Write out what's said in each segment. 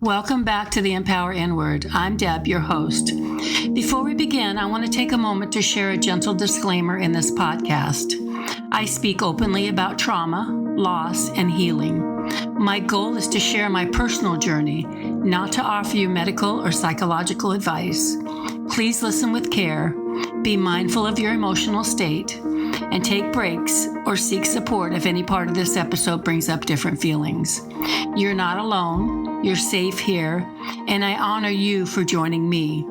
Welcome back to the Empower Inward. I'm Deb, your host. Before we begin, I want to take a moment to share a gentle disclaimer in this podcast. I speak openly about trauma, loss, and healing. My goal is to share my personal journey, not to offer you medical or psychological advice. Please listen with care, be mindful of your emotional state, and take breaks or seek support if any part of this episode brings up different feelings. You're not alone. You're safe here, and I honor you for joining me.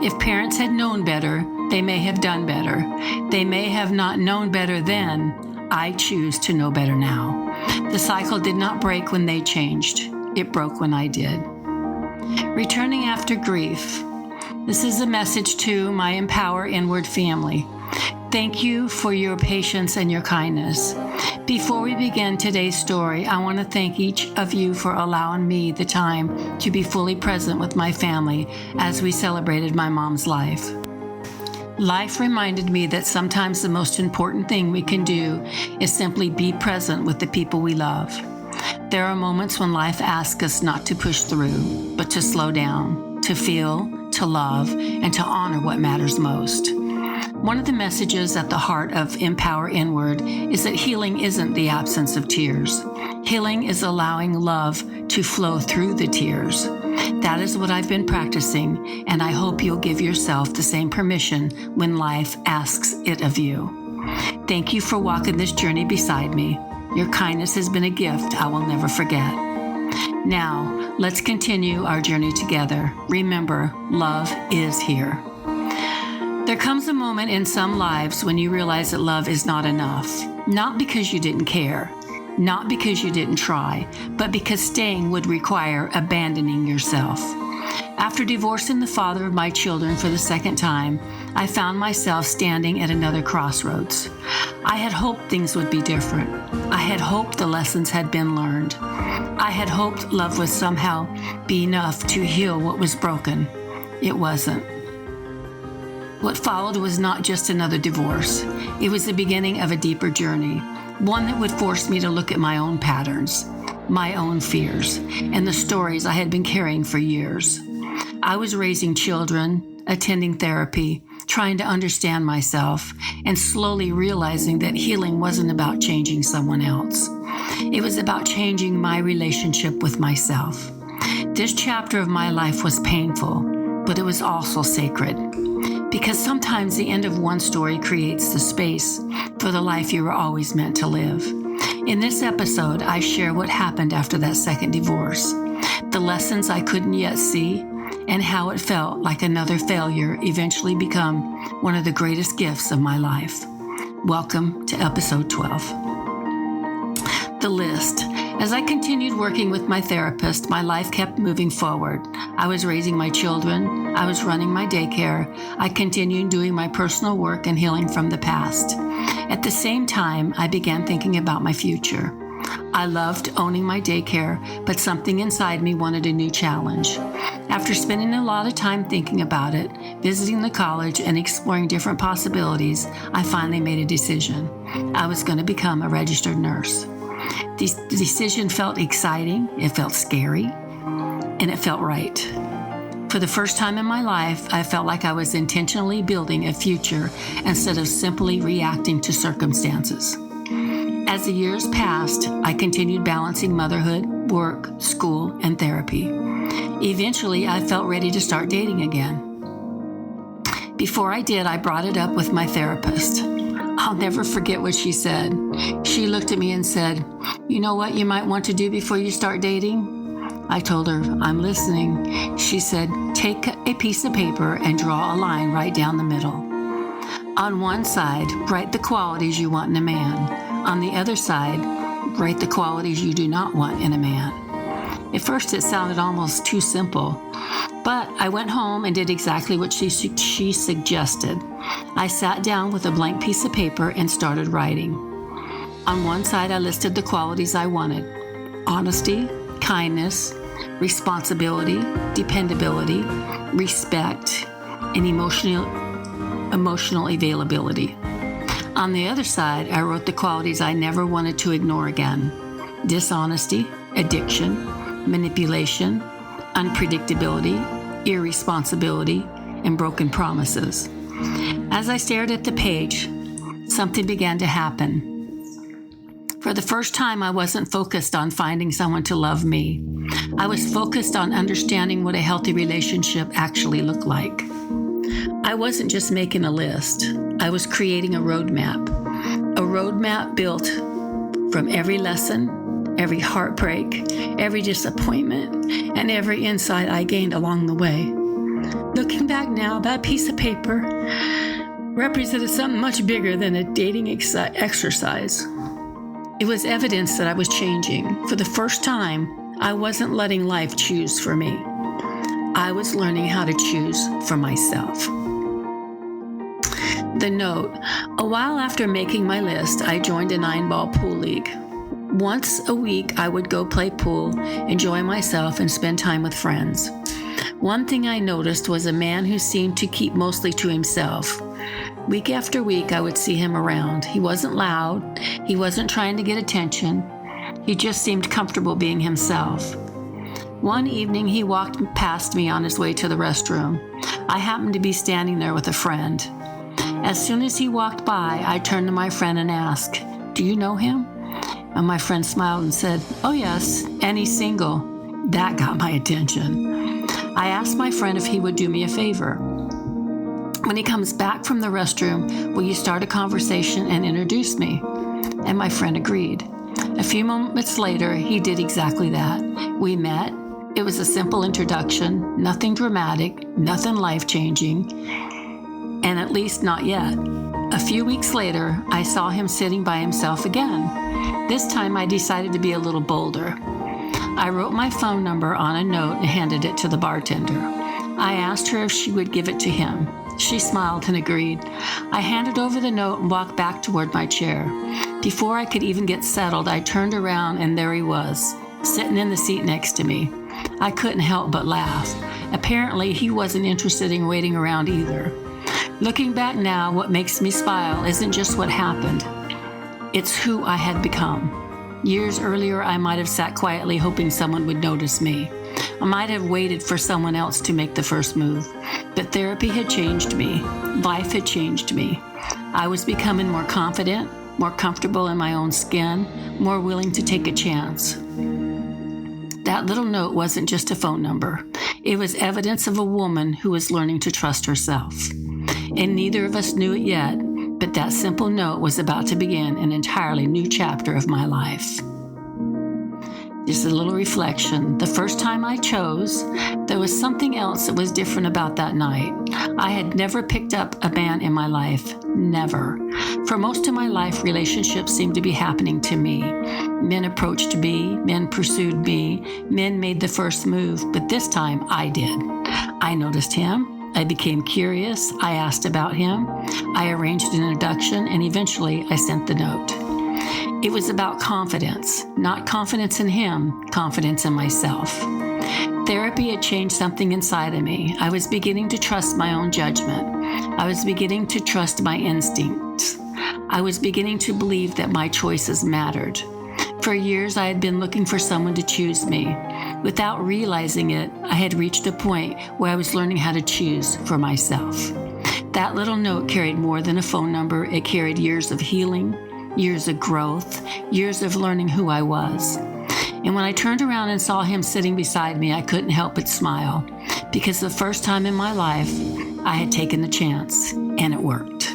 If parents had known better, they may have done better. They may have not known better then. I choose to know better now. The cycle did not break when they changed. It broke when I did. Returning after grief. This is a message to my Empower Inward family. Thank you for your patience and your kindness. Before we begin today's story, I want to thank each of you for allowing me the time to be fully present with my family as we celebrated my mom's life. Life reminded me that sometimes the most important thing we can do is simply be present with the people we love. There are moments when life asks us not to push through, but to slow down, to feel, to love, and to honor what matters most. One of the messages at the heart of Empower Inward is that healing isn't the absence of tears. Healing is allowing love to flow through the tears. That is what I've been practicing, and I hope you'll give yourself the same permission when life asks it of you. Thank you for walking this journey beside me. Your kindness has been a gift I will never forget. Now, let's continue our journey together. Remember, love is here. There comes a moment in some lives when you realize that love is not enough. Not because you didn't care, not because you didn't try, but because staying would require abandoning yourself. After divorcing the father of my children for the second time, I found myself standing at another crossroads. I had hoped things would be different. I had hoped the lessons had been learned. I had hoped love would somehow be enough to heal what was broken. It wasn't. What followed was not just another divorce. It was the beginning of a deeper journey, one that would force me to look at my own patterns, my own fears, and the stories I had been carrying for years. I was raising children, attending therapy, trying to understand myself, and slowly realizing that healing wasn't about changing someone else. It was about changing my relationship with myself. This chapter of my life was painful, but it was also sacred. Because sometimes the end of one story creates the space for the life you were always meant to live. In this episode, I share what happened after that second divorce, the lessons I couldn't yet see, and how it felt like another failure eventually become one of the greatest gifts of my life. Welcome to episode 12. The list. As I continued working with my therapist, my life kept moving forward. I was raising my children. I was running my daycare. I continued doing my personal work and healing from the past. At the same time, I began thinking about my future. I loved owning my daycare, but something inside me wanted a new challenge. After spending a lot of time thinking about it, visiting the college, and exploring different possibilities, I finally made a decision. I was going to become a registered nurse. The decision felt exciting, it felt scary, and it felt right. For the first time in my life, I felt like I was intentionally building a future instead of simply reacting to circumstances. As the years passed, I continued balancing motherhood, work, school, and therapy. Eventually, I felt ready to start dating again. Before I did, I brought it up with my therapist. I'll never forget what she said. She looked at me and said, "You know what you might want to do before you start dating?" I told her, "I'm listening." She said, "Take a piece of paper and draw a line right down the middle. On one side, write the qualities you want in a man. On the other side, write the qualities you do not want in a man." At first, it sounded almost too simple, but I went home and did exactly what she suggested. I sat down with a blank piece of paper and started writing. On one side, I listed the qualities I wanted: honesty, kindness, responsibility, dependability, respect, and emotional availability. On the other side, I wrote the qualities I never wanted to ignore again: dishonesty, addiction, manipulation, unpredictability, irresponsibility, and broken promises. As I stared at the page, something began to happen. For the first time, I wasn't focused on finding someone to love me. I was focused on understanding what a healthy relationship actually looked like. I wasn't just making a list. I was creating a roadmap built from every lesson, every heartbreak, every disappointment, and every insight I gained along the way. Looking back now, that piece of paper represented something much bigger than a dating exercise. It was evidence that I was changing. For the first time, I wasn't letting life choose for me. I was learning how to choose for myself. The note. A while after making my list, I joined a 9-ball pool league. Once a week, I would go play pool, enjoy myself, and spend time with friends. One thing I noticed was a man who seemed to keep mostly to himself. Week after week, I would see him around. He wasn't loud. He wasn't trying to get attention. He just seemed comfortable being himself. One evening, he walked past me on his way to the restroom. I happened to be standing there with a friend. As soon as he walked by, I turned to my friend and asked, "Do you know him?" And my friend smiled and said, "Oh yes, and he's single." That got my attention. I asked my friend if he would do me a favor. When he comes back from the restroom, will you start a conversation and introduce me? And my friend agreed. A few moments later, he did exactly that. We met. It was a simple introduction, nothing dramatic, nothing life-changing, and at least not yet. A few weeks later, I saw him sitting by himself again. This time, I decided to be a little bolder. I wrote my phone number on a note and handed it to the bartender. I asked her if she would give it to him. She smiled and agreed. I handed over the note and walked back toward my chair. Before I could even get settled, I turned around and there he was, sitting in the seat next to me. I couldn't help but laugh. Apparently, he wasn't interested in waiting around either. Looking back now, what makes me smile isn't just what happened. It's who I had become. Years earlier, I might have sat quietly hoping someone would notice me. I might have waited for someone else to make the first move. But therapy had changed me. Life had changed me. I was becoming more confident, more comfortable in my own skin, more willing to take a chance. That little note wasn't just a phone number. It was evidence of a woman who was learning to trust herself. And neither of us knew it yet, but that simple note was about to begin an entirely new chapter of my life. Just a little reflection. The first time I chose, there was something else that was different about that night. I had never picked up a man in my life. Never. For most of my life, relationships seemed to be happening to me. Men approached me, men pursued me, men made the first move, but this time I did. I noticed him. I became curious. I asked about him. I arranged an introduction, and eventually I sent the note. It was about confidence, not confidence in him, confidence in myself. Therapy had changed something inside of me. I was beginning to trust my own judgment. I was beginning to trust my instincts. I was beginning to believe that my choices mattered. For years, I had been looking for someone to choose me. Without realizing it, I had reached a point where I was learning how to choose for myself. That little note carried more than a phone number. It carried years of healing, years of growth, years of learning who I was. And when I turned around and saw him sitting beside me, I couldn't help but smile, because the first time in my life, I had taken the chance, and it worked.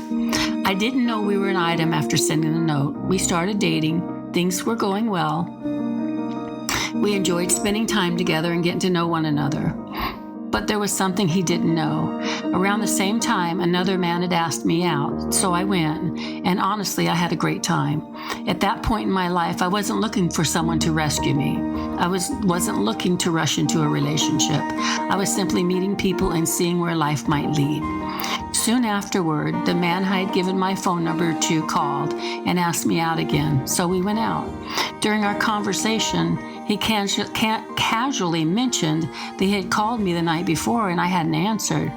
I didn't know we were an item after sending the note. We started dating. Things were going well. We enjoyed spending time together and getting to know one another. But there was something he didn't know. Around the same time, another man had asked me out, so I went, and honestly, I had a great time. At that point in my life, I wasn't looking for someone to rescue me. I wasn't looking to rush into a relationship. I was simply meeting people and seeing where life might lead. Soon afterward, the man I had given my phone number to called and asked me out again, so we went out. During our conversation, he casually mentioned that he had called me the night before and I hadn't answered.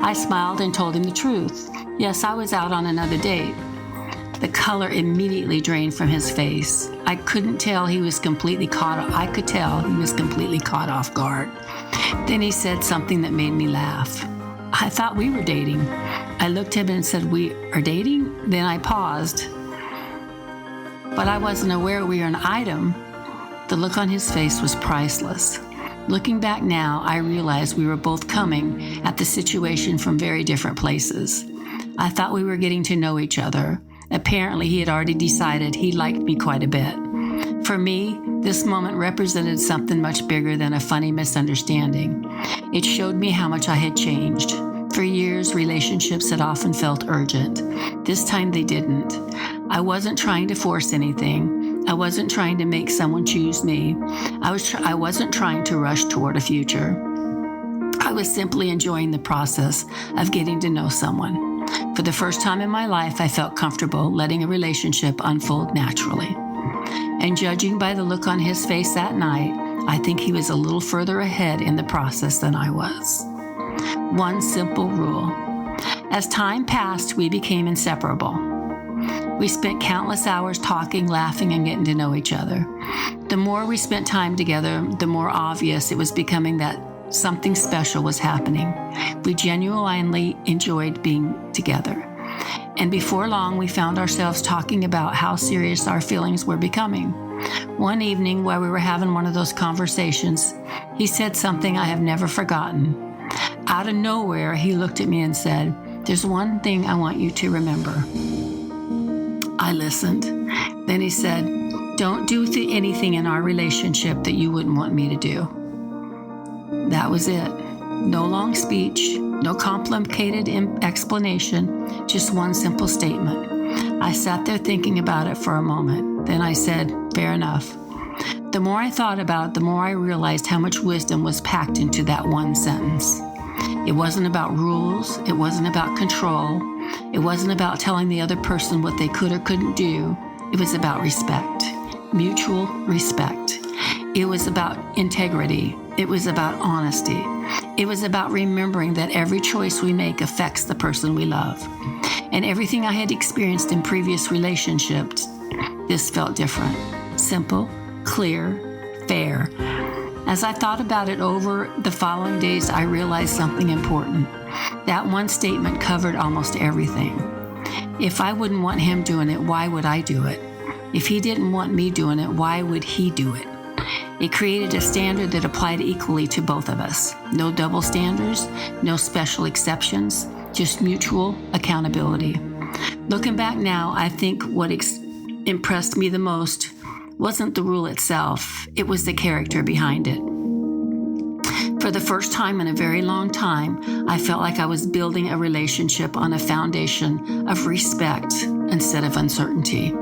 I smiled and told him the truth. Yes, I was out on another date. The color immediately drained from his face. I could tell he was completely caught off guard. Then he said something that made me laugh. I thought we were dating. I looked at him and said, "We are dating?" Then I paused. But I wasn't aware we were an item. The look on his face was priceless. Looking back now, I realized we were both coming at the situation from very different places. I thought we were getting to know each other. Apparently, he had already decided he liked me quite a bit. For me, this moment represented something much bigger than a funny misunderstanding. It showed me how much I had changed. For years, relationships had often felt urgent. This time they didn't. I wasn't trying to force anything. I wasn't trying to make someone choose me. I wasn't trying to rush toward a future. I was simply enjoying the process of getting to know someone. For the first time in my life, I felt comfortable letting a relationship unfold naturally. And judging by the look on his face that night, I think he was a little further ahead in the process than I was. One simple rule. As time passed, we became inseparable. We spent countless hours talking, laughing, and getting to know each other. The more we spent time together, the more obvious it was becoming that something special was happening. We genuinely enjoyed being together. And before long, we found ourselves talking about how serious our feelings were becoming. One evening, while we were having one of those conversations, he said something I have never forgotten. Out of nowhere, he looked at me and said, "There's one thing I want you to remember." I listened. Then he said, "Don't do anything in our relationship that you wouldn't want me to do." That was it. No long speech, no complicated explanation, just one simple statement. I sat there thinking about it for a moment. Then I said, "Fair enough." The more I thought about it, the more I realized how much wisdom was packed into that one sentence. It wasn't about rules. It wasn't about control. It wasn't about telling the other person what they could or couldn't do. It was about respect, mutual respect. It was about integrity. It was about honesty. It was about remembering that every choice we make affects the person we love. And everything I had experienced in previous relationships, this felt different. Simple, clear, fair. As I thought about it over the following days, I realized something important. That one statement covered almost everything. If I wouldn't want him doing it, why would I do it? If he didn't want me doing it, why would he do it? It created a standard that applied equally to both of us. No double standards, no special exceptions, just mutual accountability. Looking back now, I think what impressed me the most wasn't the rule itself, it was the character behind it. For the first time in a very long time, I felt like I was building a relationship on a foundation of respect instead of uncertainty.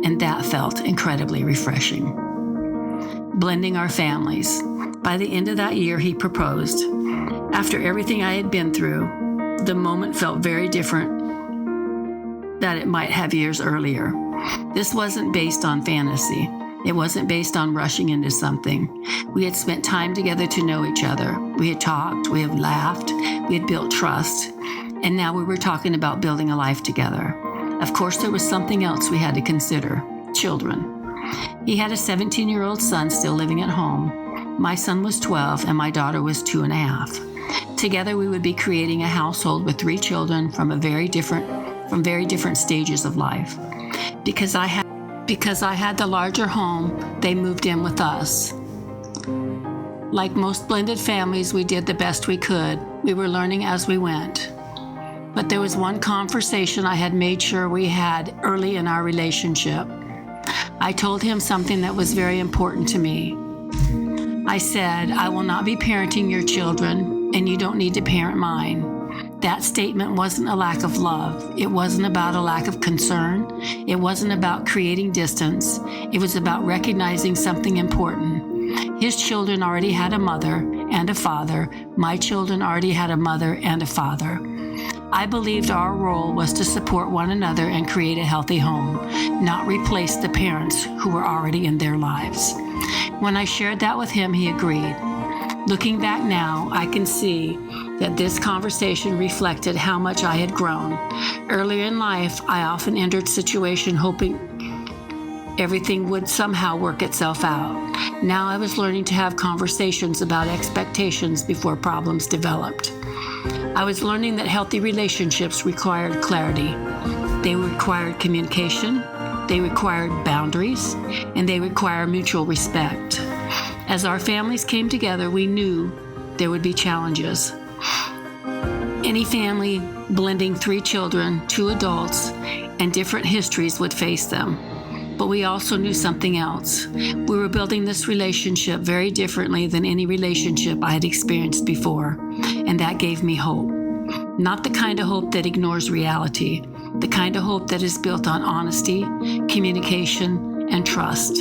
And that felt incredibly refreshing. Blending our families. By the end of that year, he proposed. After everything I had been through, the moment felt very different than it might have years earlier. This wasn't based on fantasy. It wasn't based on rushing into something. We had spent time together to know each other. We had talked, we had laughed, we had built trust, and now we were talking about building a life together. Of course, there was something else we had to consider: children. He had a 17-year-old son still living at home. My son was 12 and my daughter was 2.5. Together, we would be creating a household with 3 children from very different stages of life. Because I had the larger home, they moved in with us. Like most blended families, we did the best we could. We were learning as we went. But there was one conversation I had made sure we had early in our relationship. I told him something that was very important to me. I said, "I will not be parenting your children, and you don't need to parent mine." That statement wasn't a lack of love. It wasn't about a lack of concern. It wasn't about creating distance. It was about recognizing something important. His children already had a mother and a father. My children already had a mother and a father. I believed our role was to support one another and create a healthy home, not replace the parents who were already in their lives. When I shared that with him, he agreed. Looking back now, I can see that this conversation reflected how much I had grown. Earlier in life, I often entered situations hoping everything would somehow work itself out. Now I was learning to have conversations about expectations before problems developed. I was learning that healthy relationships required clarity. They required communication, they required boundaries, and they require mutual respect. As our families came together, we knew there would be challenges. Any family blending 3 children, 2 adults, and different histories would face them. But we also knew something else. We were building this relationship very differently than any relationship I had experienced before, and that gave me hope. Not the kind of hope that ignores reality, the kind of hope that is built on honesty, communication, and trust.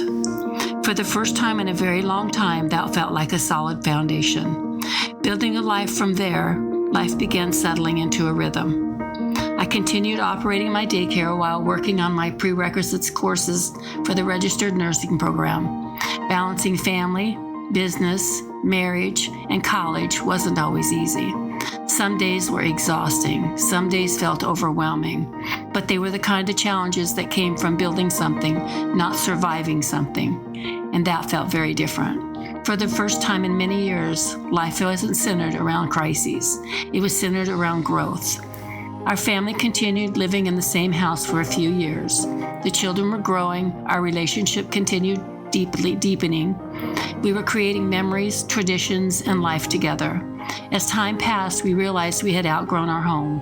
For the first time in a very long time, that felt like a solid foundation. Building a life from there, life began settling into a rhythm. I continued operating my daycare while working on my prerequisites courses for the registered nursing program. Balancing family, business, marriage, and college wasn't always easy. Some days were exhausting. Some days felt overwhelming. But they were the kind of challenges that came from building something, not surviving something. And that felt very different. For the first time in many years, life wasn't centered around crises. It was centered around growth. Our family continued living in the same house for a few years. The children were growing. Our relationship continued deepening. We were creating memories, traditions, and life together. As time passed, we realized we had outgrown our home.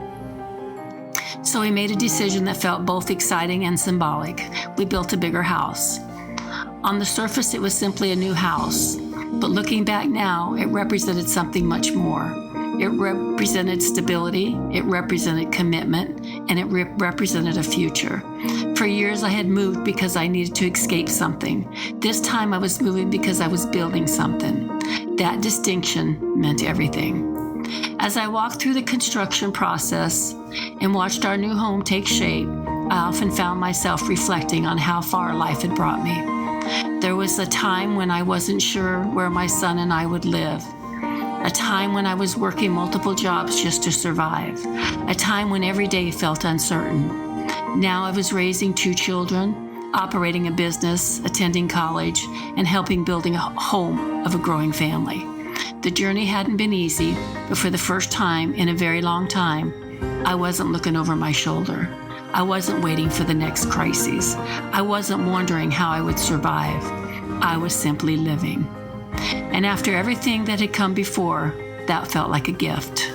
So we made a decision that felt both exciting and symbolic. We built a bigger house. On the surface, it was simply a new house. But looking back now, it represented something much more. It represented stability, it represented commitment, and it represented a future. For years, I had moved because I needed to escape something. This time, I was moving because I was building something. That distinction meant everything. As I walked through the construction process and watched our new home take shape, I often found myself reflecting on how far life had brought me. There was a time when I wasn't sure where my son and I would live. A time when I was working multiple jobs just to survive. A time when every day felt uncertain. Now I was raising 2 children, operating a business, attending college, and helping building a home of a growing family. The journey hadn't been easy, but for the first time in a very long time, I wasn't looking over my shoulder. I wasn't waiting for the next crisis. I wasn't wondering how I would survive. I was simply living. And after everything that had come before, that felt like a gift.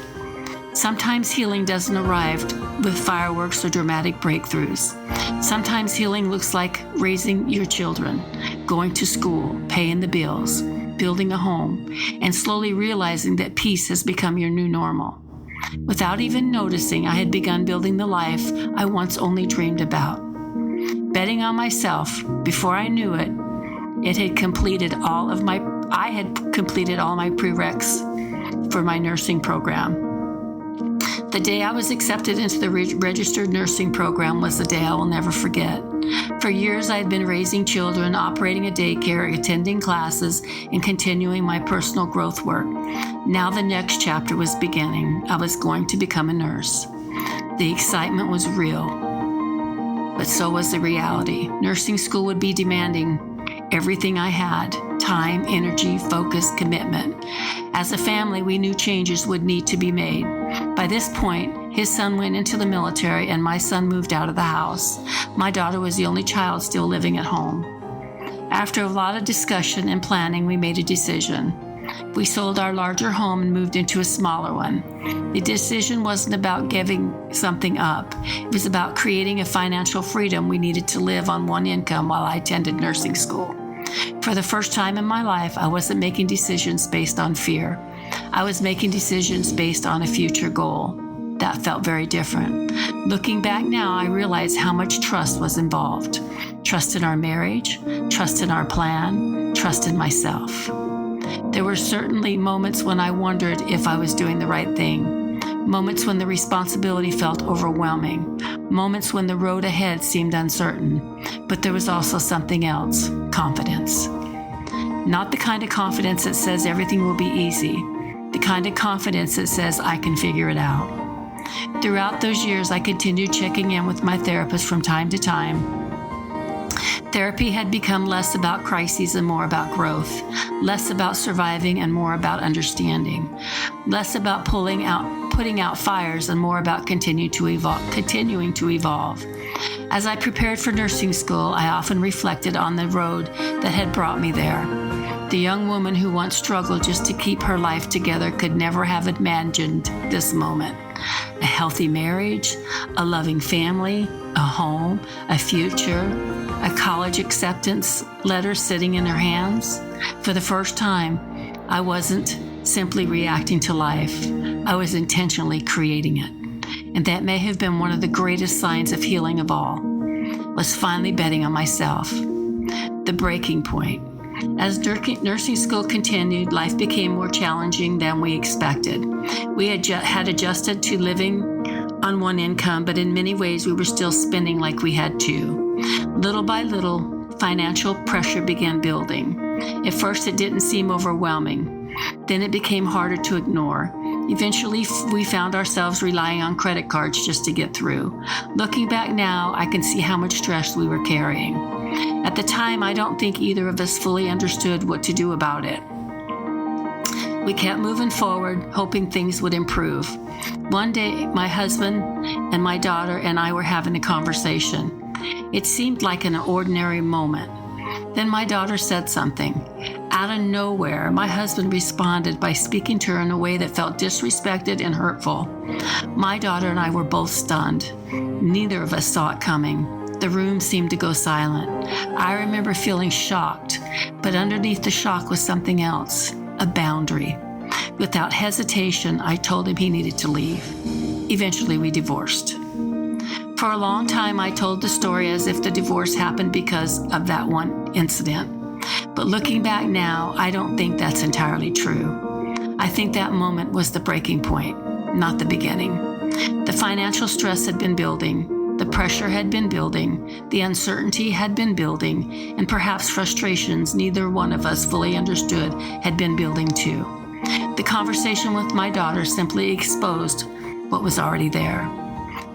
Sometimes healing doesn't arrive with fireworks or dramatic breakthroughs. Sometimes healing looks like raising your children, going to school, paying the bills, building a home, and slowly realizing that peace has become your new normal. Without even noticing, I had begun building the life I once only dreamed about. Betting on myself, before I knew it, I had completed all my prereqs for my nursing program. The day I was accepted into the registered nursing program was the day I will never forget. For years, I had been raising children, operating a daycare, attending classes, and continuing my personal growth work. Now the next chapter was beginning. I was going to become a nurse. The excitement was real, but so was the reality. Nursing school would be demanding everything I had: time, energy, focus, commitment. As a family, we knew changes would need to be made. By this point, his son went into the military and my son moved out of the house. My daughter was the only child still living at home. After a lot of discussion and planning, we made a decision. We sold our larger home and moved into a smaller one. The decision wasn't about giving something up. It was about creating a financial freedom we needed to live on one income while I attended nursing school. For the first time in my life, I wasn't making decisions based on fear. I was making decisions based on a future goal. That felt very different. Looking back now, I realize how much trust was involved. Trust in our marriage, trust in our plan, trust in myself. There were certainly moments when I wondered if I was doing the right thing. Moments when the responsibility felt overwhelming. Moments when the road ahead seemed uncertain. But there was also something else: confidence. Not the kind of confidence that says everything will be easy. The kind of confidence that says I can figure it out. Throughout those years, I continued checking in with my therapist from time to time. Therapy had become less about crises and more about growth, less about surviving and more about understanding, less about putting out fires and more about continuing to evolve. As I prepared for nursing school, I often reflected on the road that had brought me there. The young woman who once struggled just to keep her life together could never have imagined this moment. A healthy marriage, a loving family, a home, a future, a college acceptance letter sitting in her hands. For the first time, I wasn't simply reacting to life. I was intentionally creating it. And that may have been one of the greatest signs of healing of all, was finally betting on myself. The breaking point. As nursing school continued, life became more challenging than we expected. We had adjusted to living on one income, but in many ways we were still spending like we had to. Little by little, financial pressure began building. At first, it didn't seem overwhelming. Then it became harder to ignore. Eventually, we found ourselves relying on credit cards just to get through. Looking back now, I can see how much stress we were carrying. At the time, I don't think either of us fully understood what to do about it. We kept moving forward, hoping things would improve. One day, my husband and my daughter and I were having a conversation. It seemed like an ordinary moment. Then my daughter said something. Out of nowhere, my husband responded by speaking to her in a way that felt disrespected and hurtful. My daughter and I were both stunned. Neither of us saw it coming. The room seemed to go silent. I remember feeling shocked, but underneath the shock was something else, a boundary. Without hesitation, I told him he needed to leave. Eventually, we divorced. For a long time, I told the story as if the divorce happened because of that one incident. But looking back now, I don't think that's entirely true. I think that moment was the breaking point, not the beginning. The financial stress had been building, the pressure had been building, the uncertainty had been building, and perhaps frustrations neither one of us fully understood had been building too. The conversation with my daughter simply exposed what was already there.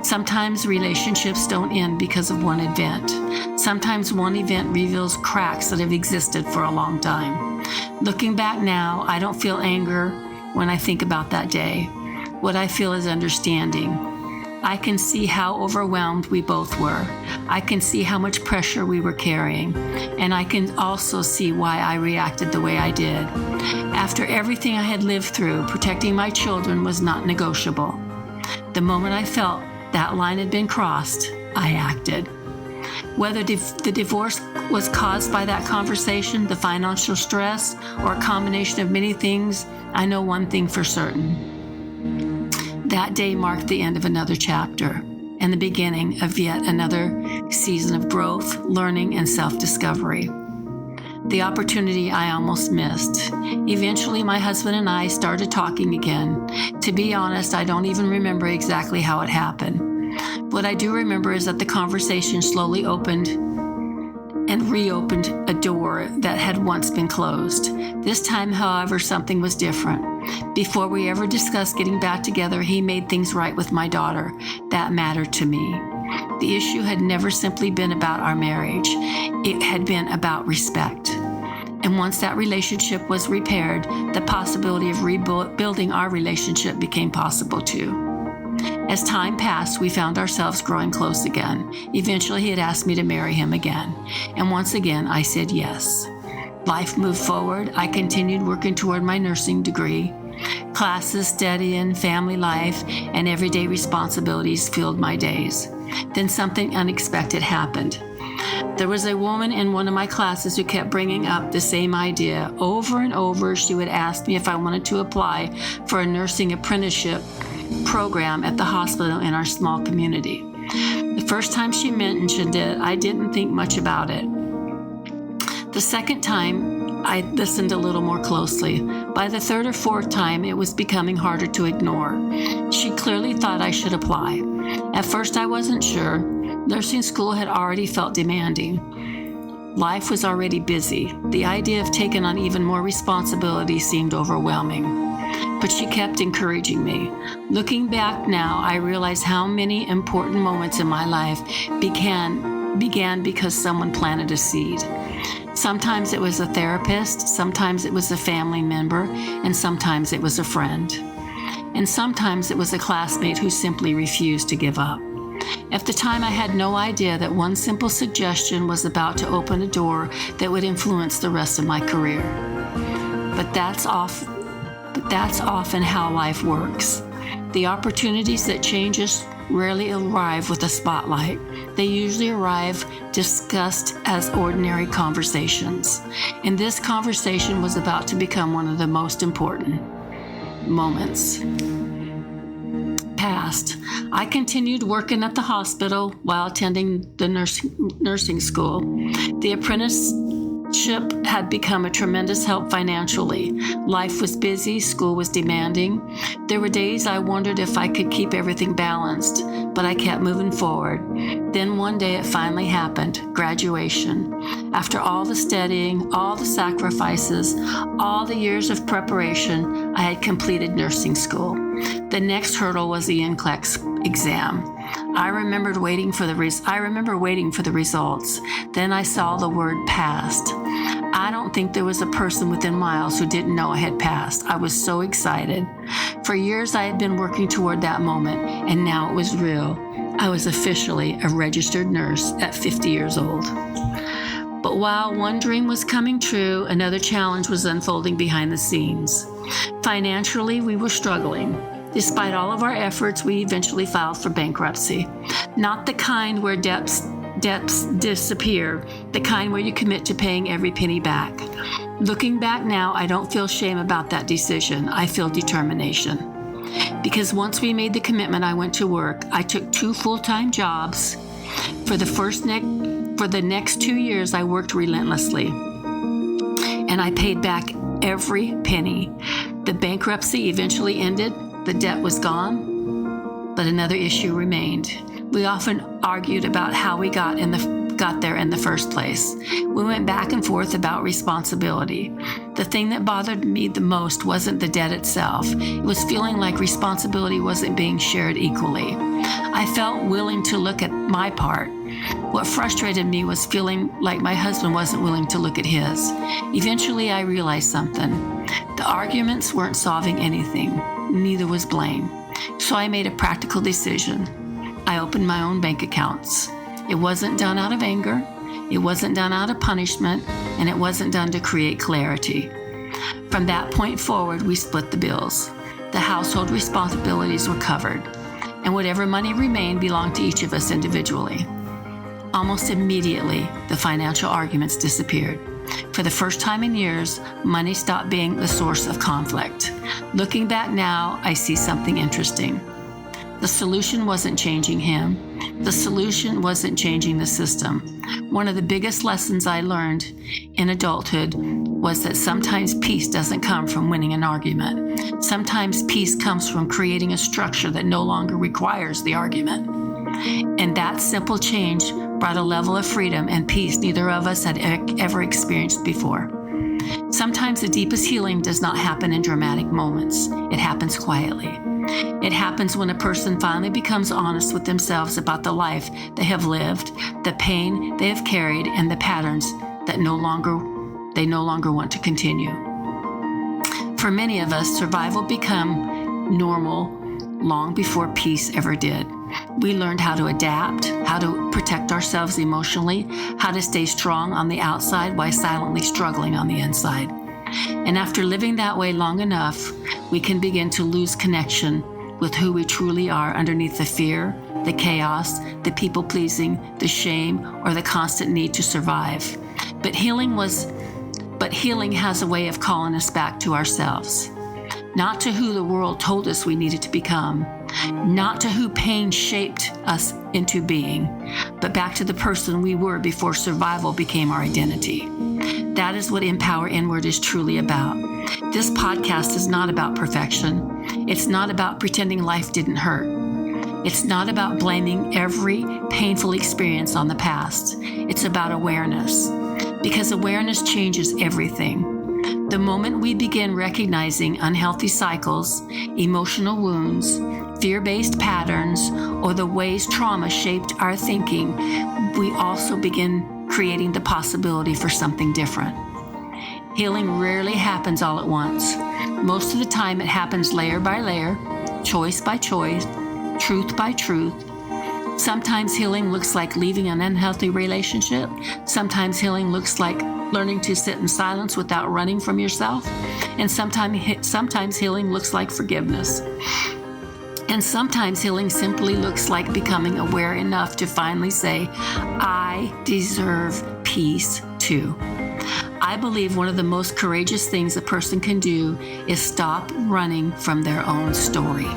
Sometimes relationships don't end because of one event. Sometimes one event reveals cracks that have existed for a long time. Looking back now, I don't feel anger when I think about that day. What I feel is understanding. I can see how overwhelmed we both were. I can see how much pressure we were carrying. And I can also see why I reacted the way I did. After everything I had lived through, protecting my children was not negotiable. The moment I felt that line had been crossed, I acted. Whether the divorce was caused by that conversation, the financial stress, or a combination of many things, I know one thing for certain. That day marked the end of another chapter and the beginning of yet another season of growth, learning, and self-discovery. The opportunity I almost missed. Eventually, my husband and I started talking again. To be honest, I don't even remember exactly how it happened. What I do remember is that the conversation slowly opened and reopened a door that had once been closed. This time, however, something was different. Before we ever discussed getting back together, he made things right with my daughter. That mattered to me. The issue had never simply been about our marriage. It had been about respect. And once that relationship was repaired, the possibility of rebuilding our relationship became possible too. As time passed, we found ourselves growing close again. Eventually, he had asked me to marry him again. And once again, I said yes. Life moved forward. I continued working toward my nursing degree. Classes, studying, family life, and everyday responsibilities filled my days. Then something unexpected happened. There was a woman in one of my classes who kept bringing up the same idea. Over and over, she would ask me if I wanted to apply for a nursing apprenticeship program at the hospital in our small community. The first time she mentioned it, I didn't think much about it. The second time, I listened a little more closely. By the third or fourth time, it was becoming harder to ignore. She clearly thought I should apply. At first, I wasn't sure. Nursing school had already felt demanding. Life was already busy. The idea of taking on even more responsibility seemed overwhelming. But she kept encouraging me. Looking back now, I realize how many important moments in my life began because someone planted a seed. Sometimes it was a therapist, sometimes it was a family member, and sometimes it was a friend. And sometimes it was a classmate who simply refused to give up. At the time, I had no idea that one simple suggestion was about to open a door that would influence the rest of my career. But that's often how life works. The opportunities that change us rarely arrive with a spotlight. They usually arrive discussed as ordinary conversations. And this conversation was about to become one of the most important moments. Past. I continued working at the hospital while attending the nursing school. The apprenticeship had become a tremendous help financially. Life was busy, school was demanding. There were days I wondered if I could keep everything balanced, but I kept moving forward. Then one day it finally happened, graduation. After all the studying, all the sacrifices, all the years of preparation, I had completed nursing school. The next hurdle was the NCLEX exam. I remember waiting for the results. Then I saw the word passed. I don't think there was a person within miles who didn't know I had passed. I was so excited. For years I had been working toward that moment, and now it was real. I was officially a registered nurse at 50 years old. But while one dream was coming true, another challenge was unfolding behind the scenes. Financially, we were struggling. Despite all of our efforts, we eventually filed for bankruptcy. Not the kind where debts disappear, the kind where you commit to paying every penny back. Looking back now, I don't feel shame about that decision. I feel determination. Because once we made the commitment, I went to work. I took 2 full-time jobs. For the next 2 years, I worked relentlessly. And I paid back every penny. The bankruptcy eventually ended. The debt was gone, but another issue remained. We often argued about how we got there in the first place. We went back and forth about responsibility. The thing that bothered me the most wasn't the debt itself. It was feeling like responsibility wasn't being shared equally. I felt willing to look at my part. What frustrated me was feeling like my husband wasn't willing to look at his. Eventually, I realized something. The arguments weren't solving anything. Neither was blame. So I made a practical decision. I opened my own bank accounts. It wasn't done out of anger. It wasn't done out of punishment. And it wasn't done to create clarity. From that point forward, we split the bills. The household responsibilities were covered. And whatever money remained belonged to each of us individually. Almost immediately, the financial arguments disappeared. For the first time in years, money stopped being the source of conflict. Looking back now, I see something interesting. The solution wasn't changing him. The solution wasn't changing the system. One of the biggest lessons I learned in adulthood was that sometimes peace doesn't come from winning an argument. Sometimes peace comes from creating a structure that no longer requires the argument. And that simple change brought a level of freedom and peace neither of us had ever experienced before. Sometimes the deepest healing does not happen in dramatic moments. It happens quietly. It happens when a person finally becomes honest with themselves about the life they have lived, the pain they have carried, and the patterns that they no longer want to continue. For many of us, survival became normal long before peace ever did. We learned how to adapt, how to protect ourselves emotionally, how to stay strong on the outside while silently struggling on the inside. And after living that way long enough, we can begin to lose connection with who we truly are underneath the fear, the chaos, the people-pleasing, the shame, or the constant need to survive. But healing has a way of calling us back to ourselves. Not to who the world told us we needed to become, not to who pain shaped us into being, but back to the person we were before survival became our identity. That is what Empower Inward is truly about. This podcast is not about perfection. It's not about pretending life didn't hurt. It's not about blaming every painful experience on the past. It's about awareness. because awareness changes everything. The moment we begin recognizing unhealthy cycles, emotional wounds, fear-based patterns, or the ways trauma shaped our thinking, we also begin creating the possibility for something different. Healing rarely happens all at once. Most of the time it happens layer by layer, choice by choice, truth by truth. Sometimes healing looks like leaving an unhealthy relationship. Sometimes healing looks like learning to sit in silence without running from yourself. And sometimes healing looks like forgiveness. And sometimes healing simply looks like becoming aware enough to finally say, I deserve peace too. I believe one of the most courageous things a person can do is stop running from their own story.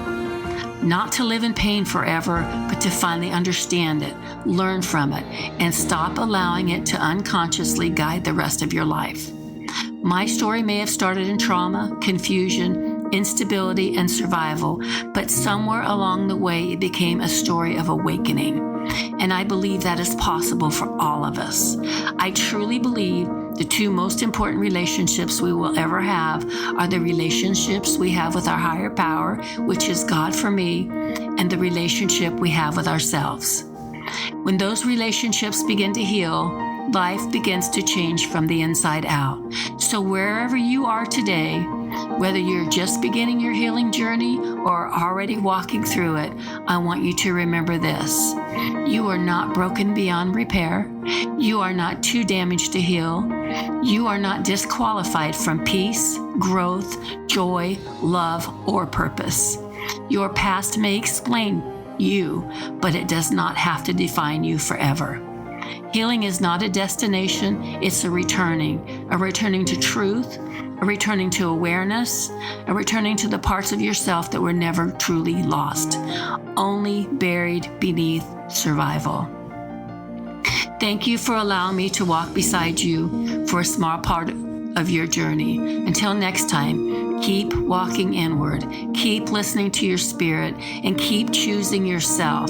Not to live in pain forever, but to finally understand it, learn from it, and stop allowing it to unconsciously guide the rest of your life. My story may have started in trauma, confusion, instability, and survival, but somewhere along the way it became a story of awakening. And I believe that is possible for all of us. I truly believe the two most important relationships we will ever have are the relationships we have with our higher power, which is God for me, and the relationship we have with ourselves. When those relationships begin to heal, life begins to change from the inside out. So wherever you are today, whether you're just beginning your healing journey or already walking through it, I want you to remember this. You are not broken beyond repair. You are not too damaged to heal. You are not disqualified from peace, growth, joy, love, or purpose. Your past may explain you, but it does not have to define you forever. Healing is not a destination, it's a returning to truth, a returning to awareness, a returning to the parts of yourself that were never truly lost, only buried beneath survival. Thank you for allowing me to walk beside you for a small part of your journey. Until next time, keep walking inward, keep listening to your spirit, and keep choosing yourself.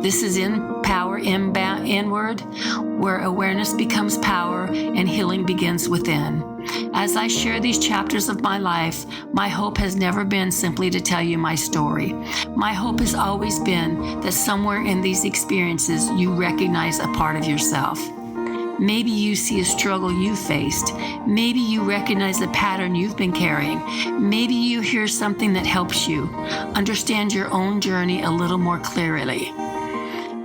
This is Empower Inward, where awareness becomes power and healing begins within. As I share these chapters of my life, my hope has never been simply to tell you my story. My hope has always been that somewhere in these experiences, you recognize a part of yourself. Maybe you see a struggle you faced. Maybe you recognize a pattern you've been carrying. Maybe you hear something that helps you understand your own journey a little more clearly.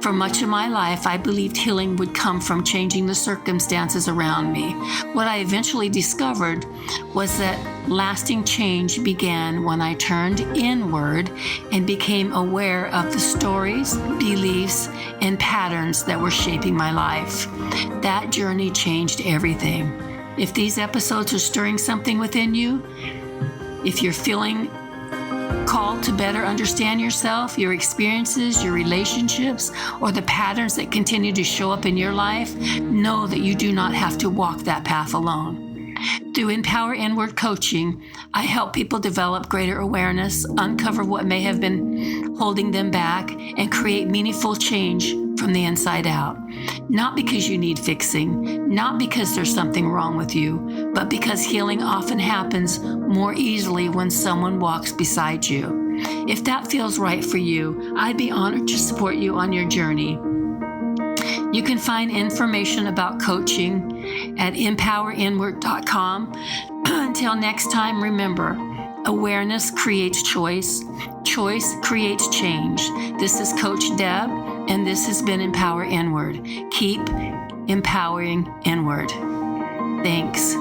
For much of my life, I believed healing would come from changing the circumstances around me. What I eventually discovered was that lasting change began when I turned inward and became aware of the stories, beliefs, and patterns that were shaping my life. That journey changed everything. If these episodes are stirring something within you, if you're feeling called to better understand yourself, your experiences, your relationships, or the patterns that continue to show up in your life, know that you do not have to walk that path alone. Through Empower Inward coaching, I help people develop greater awareness, uncover what may have been holding them back, and create meaningful change from the inside out. Not because you need fixing, not because there's something wrong with you, but because healing often happens more easily when someone walks beside you. If that feels right for you, I'd be honored to support you on your journey. You can find information about coaching at empowerinward.com. Until next time, remember, awareness creates choice. Choice creates change. This is Coach Deb, and this has been Empower Inward. Keep empowering inward. Thanks.